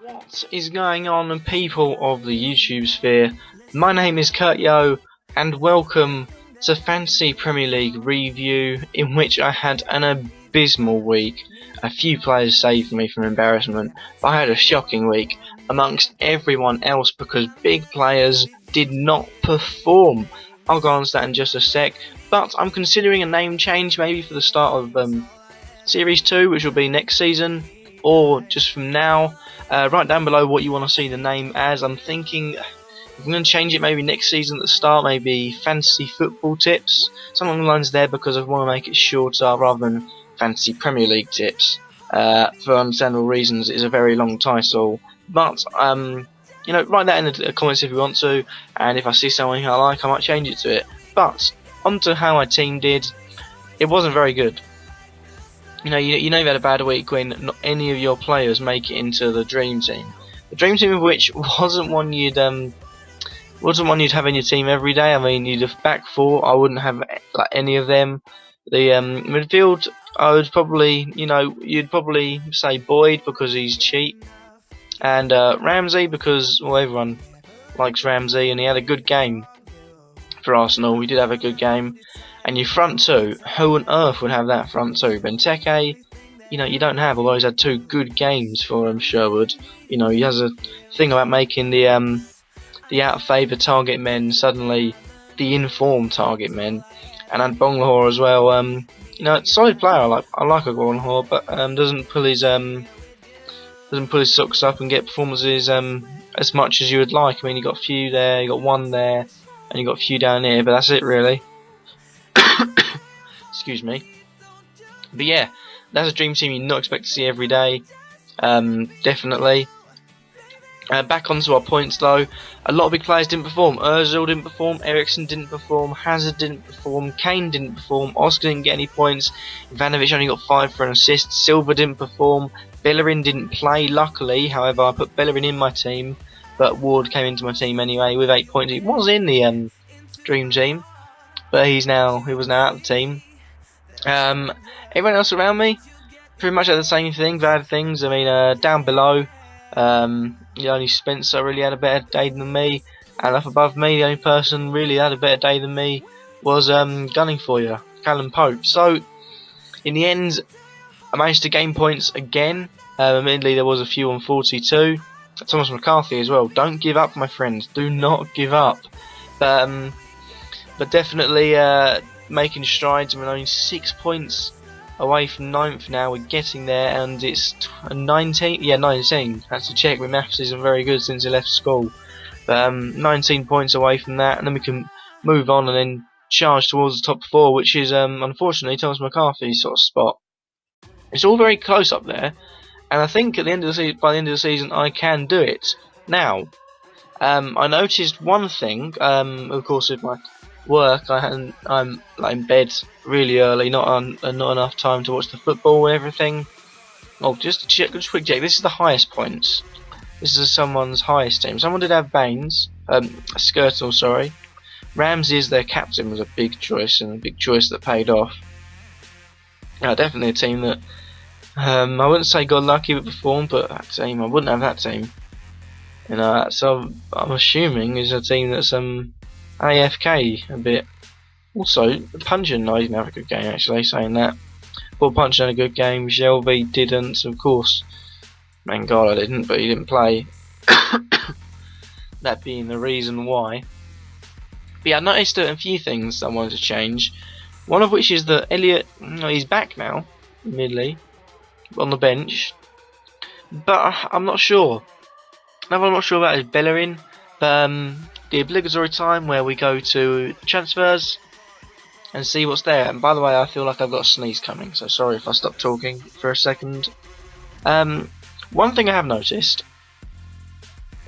What is going on, people of the YouTube sphere? My name is Kurtyoy, and welcome to Fantasy Premier League review, in which I had an abysmal week. A few players saved me from embarrassment, but I had a shocking week amongst everyone else because big players did not perform. I'll go on to that in just a sec, but I'm considering a name change maybe for the start of Series 2, which will be next season, or just from now. Write down below what you want to see the name as. I'm thinking I'm going to change it maybe next season at the start, maybe Fantasy Football Tips, something along the lines there, because I want to make it shorter rather than Fantasy Premier League Tips. For understandable reasons, it's a very long title, but you know, write that in the comments if you want to, and if I see something I like, I might change it to it. But onto how my team did. It wasn't very good. You know you've had a bad week when not any of your players make it into the dream team. The dream team of which wasn't one you'd have in your team every day. I mean, you'd have back four. I wouldn't have like any of them. The midfield, I would probably, you'd probably say Boyd because he's cheap, and Ramsey because, well, everyone likes Ramsey, and he had a good game for Arsenal. We did have a good game. And your front two, who on earth would have that front two? Benteke, you don't have, although he's had two good games for Sherwood. He has a thing about making the out of favour target men suddenly the informed target men. And had Bonglahor as well. Solid player. I like a Bonglahor, but doesn't pull his socks up and get performances as much as you would like. I mean, you got a few there, you got one there, and you got a few down here, but that's it really. Excuse me. But yeah, that's a dream team you not expect to see every day. Definitely. Back onto our points though. A lot of big players didn't perform. Ozil didn't perform, Eriksen didn't perform, Hazard didn't perform, Kane didn't perform, Oscar didn't get any points, Ivanovic only got 5 for an assist, Silva didn't perform, Bellerin didn't play luckily. However, I put Bellerin in my team, but Ward came into my team anyway with 8 points. He was in the dream team, but he was now out of the team. Everyone else around me pretty much had the same thing, bad things. I mean, down below, only Spencer really had a better day than me, and up above me, the only person really had a better day than me was gunning for you, Callum Pope. So in the end, I managed to gain points again. Admittedly, there was a few on 42. Thomas McCarthy as well. Don't give up, my friends. Do not give up. But definitely making strides. I mean, only 6 points away from 9th now. We're getting there, and it's 19. Yeah, 19. I had to check. My maths isn't very good since I left school. But 19 points away from that, and then we can move on and then charge towards the top 4, which is unfortunately Thomas McCarthy's sort of spot. It's all very close up there, and I think at the end of the by the end of the season, I can do it. Now, I noticed one thing. Of course, with my work, I'm like in bed really early, not enough time to watch the football and everything. Oh, just a quick check. This is the highest points. This is someone's highest team. Someone did have Baines, Skirtle, sorry. Ramsey as their captain was a big choice, and a big choice that paid off. Definitely a team that I wouldn't say got lucky with performed, but that team, I wouldn't have that team. So I'm assuming is a team that's AFK a bit. Also, Puncheon, I didn't have a good game actually, saying that. Paul Puncheon had a good game, Shelby didn't, of course. Thank God I didn't, but he didn't play. That being the reason why. But yeah, I noticed a few things I wanted to change. One of which is that Elliot, he's back now, admittedly, on the bench. But I'm not sure. Another one I'm not sure about is Bellerin. The obligatory time where we go to transfers and see what's there. And by the way, I feel like I've got a sneeze coming, so sorry if I stop talking for a second. One thing I have noticed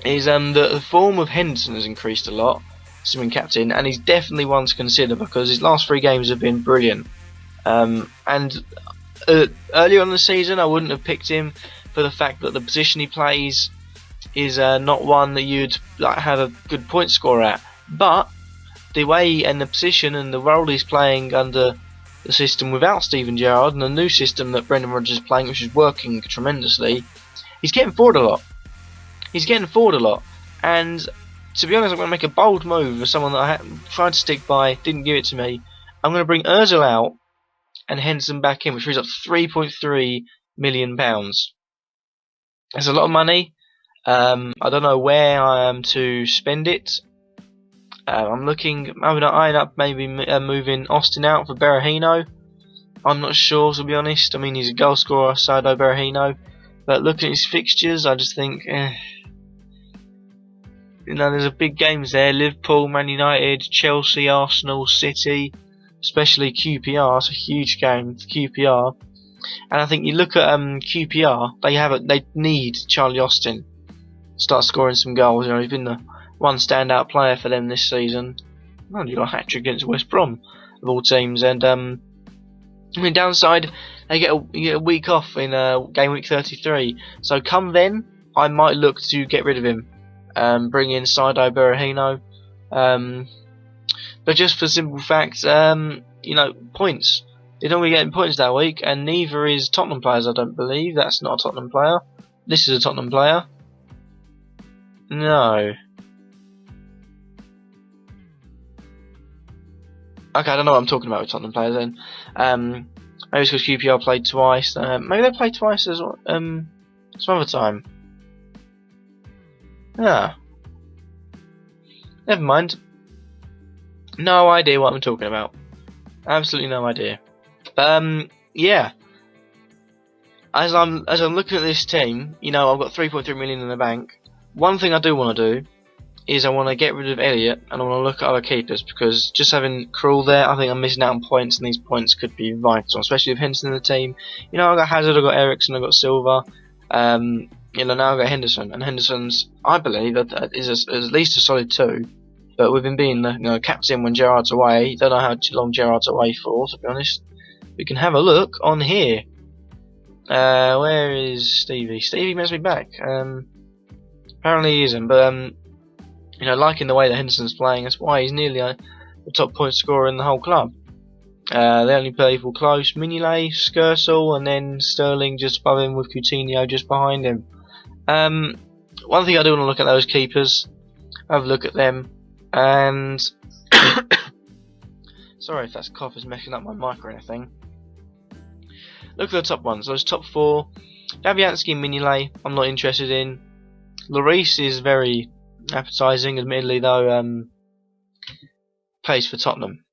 is that the form of Henderson has increased a lot, assuming captain, and he's definitely one to consider because his last 3 games have been brilliant. Earlier on in the season, I wouldn't have picked him for the fact that the position he plays is not one that you'd like have a good point score at. But the way and the position and the role he's playing under the system without Steven Gerrard and the new system that Brendan Rodgers is playing, which is working tremendously, he's getting forward a lot. He's getting forward a lot. And to be honest, I'm going to make a bold move with someone that I tried to stick by, didn't give it to me. I'm going to bring Ozil out and Henderson back in, which frees up £3.3 million. That's a lot of money. I don't know where I am to spend it. I'm looking. I end up maybe moving Austin out for Berahino. I'm not sure, to be honest. I mean, he's a goal scorer, Sado Berahino, but looking at his fixtures, I just think, you know, there's a big games there: Liverpool, Man United, Chelsea, Arsenal, City, especially QPR. It's a huge game for QPR, and I think you look at QPR. They need Charlie Austin to start scoring some goals. You know, he's been the one standout player for them this season. Well, you got a hat-trick against West Brom of all teams, and I mean, downside, you get a week off in game week 33. So come then, I might look to get rid of him, bring in Saido Berahino, but just for simple facts, you know, points. They're not really getting points that week, and neither is Tottenham players. I don't believe that's not a Tottenham player. This is a Tottenham player. No. Okay, I don't know what I'm talking about with Tottenham players then. Maybe it's because QPR played twice. Maybe they played twice as well, some other time. Yeah. Never mind. No idea what I'm talking about. Absolutely no idea. Yeah. As I'm looking at this team, you know, I've got 3.3 million in the bank. One thing I do want to do is I want to get rid of Elliott and I want to look at other keepers, because just having Krul there, I think I'm missing out on points, and these points could be vital, especially with Henderson in the team. You know, I've got Hazard, I've got Ericsson, I've got Silva. You know, now I've got Henderson, and Henderson's, I believe, is at least a solid 2. But with him being the captain when Gerrard's away, don't know how long Gerrard's away for, to be honest. We can have a look on here. Where is Stevie? Stevie must be back. Apparently he isn't, but you know, liking the way that Henderson's playing, that's why he's nearly the top point scorer in the whole club. They only play for close. Mignolet, Skrtel, and then Sterling just above him with Coutinho just behind him. One thing I do want to look at those keepers. Have a look at them, and sorry if that cough is messing up my mic or anything. Look at the top ones. Those top 4. Fabianski and Mignolet, I'm not interested in. Lloris is very appetising, admittedly, though. Plays for Tottenham.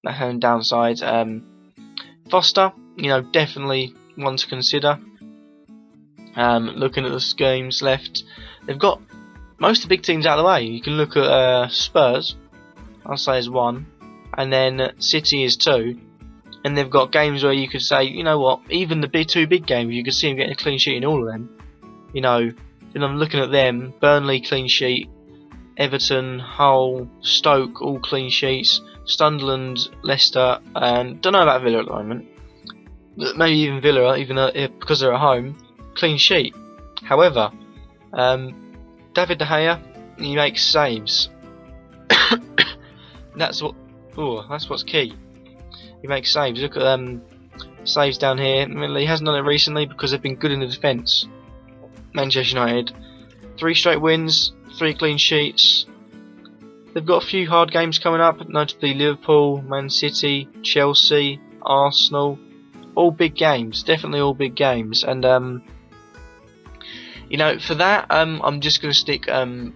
That's having downsides. Foster, you know, definitely one to consider. Looking at the games left, they've got most of the big teams out of the way. You can look at Spurs, I'll say is 1, and then City is 2. And they've got games where you could say, you know what, even the 2 big games, you could see them getting a clean sheet in all of them. You know, and I'm looking at them: Burnley clean sheet, Everton, Hull, Stoke all clean sheets, Sunderland, Leicester, and don't know about Villa at the moment. Maybe even Villa, even because they're at home, clean sheet. However, David De Gea, he makes saves. That's what's key. He makes saves. Look at saves down here. I mean, he hasn't done it recently because they've been good in the defence. Manchester United, 3 straight wins, 3 clean sheets. They've got a few hard games coming up, notably Liverpool, Man City, Chelsea, Arsenal. All big games, definitely all big games. And you know, for that, I'm just going to stick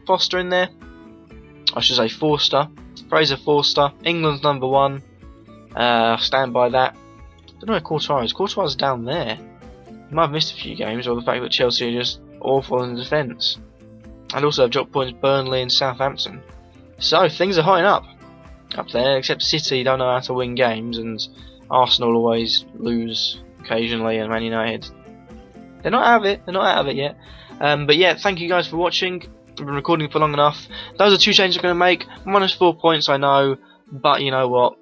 Foster in there. I should say Forster, Fraser Forster. England's number 1. Stand by that. Don't know where Kurtyoy is. Kurtyoy is down there. He might have missed a few games, or the fact that Chelsea are just awful in defence. And also have dropped points Burnley and Southampton. So things are hotting up there, except City don't know how to win games, and Arsenal always lose occasionally, and Man United, they're not out of it. They're not out of it yet. But yeah, thank you guys for watching. I've been recording for long enough. Those are 2 changes I'm going to make. -4 points, I know, but you know what?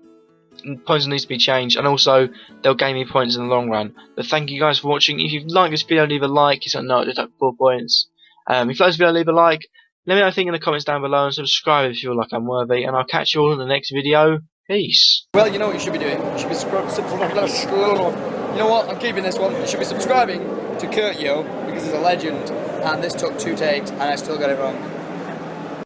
points need to be changed, and also they'll gain me points in the long run. But thank you guys for watching. If you like this video, leave a like. It's not just like 4 points. If you like this video, leave a like. Let me know what you think in the comments down below, and subscribe if you feel like I'm worthy. And I'll catch you all in the next video. Peace. Well, you know what you should be doing? You should be you know what? I'm keeping this one. You should be subscribing to Kurtyoy because he's a legend, and this took 2 takes and I still got it wrong.